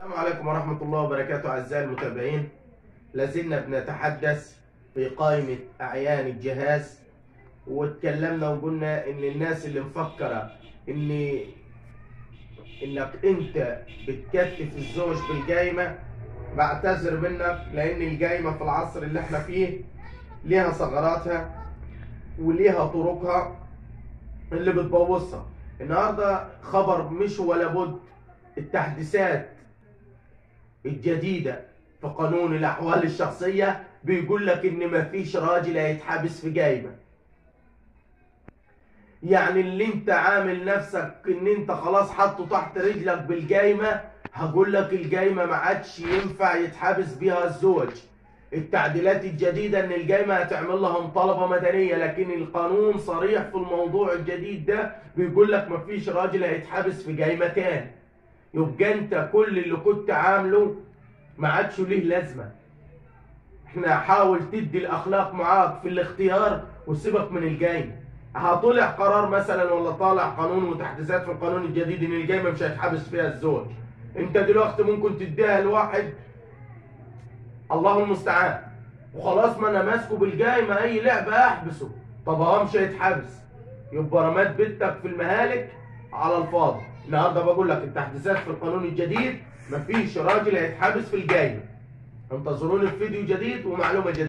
السلام عليكم ورحمة الله وبركاته أعزائي المتابعين. لازلنا بنتحدث في قائمة أعيان الجهاز، واتكلمنا وقلنا إن الناس اللي مفكرة إنك أنت بتكتف الزوج بالقايمة، بعتذر منك، لأن القايمة في العصر اللي احنا فيه ليها ثغراتها وليها طرقها اللي بتبوظها. النهارده خبر مش ولا بد، التحديثات الجديدة في قانون الأحوال الشخصية بيقول لك إن مفيش راجل هيتحبس في قايمة. يعني اللي أنت عامل نفسك إن أنت خلاص حاطه تحت رجلك بالقايمة، هقول لك القايمة ما عادش ينفع يتحبس بيها الزوج. التعديلات الجديدة إن القايمة هتعمل لها مطالبة مدنية، لكن القانون صريح في الموضوع الجديد ده، بيقول لك مفيش راجل هيتحبس في قايمة تاني. يبقى انت كل اللي كنت عامله ما عادش ليه لازمه. احنا حاول تدي الاخلاق معاك في الاختيار وسيبك من القايمه. هطلع قرار مثلا ولا طالع قانون وتحديثات في القانون الجديد ان القايمه مش هيتحبس فيها الزوج، انت دلوقتي ممكن تديها لواحد الله المستعان وخلاص، ما انا ماسكه بالقايمه اي لعبه احبسه. طب هو مش هيتحبس، يبقى رمات بنتك في المهالك على الفاضي. النهارده بقول لك التحديثات في القانون الجديد، مفيش راجل هيتحبس في القايمه. انتظروني في فيديو جديد ومعلومه جديده.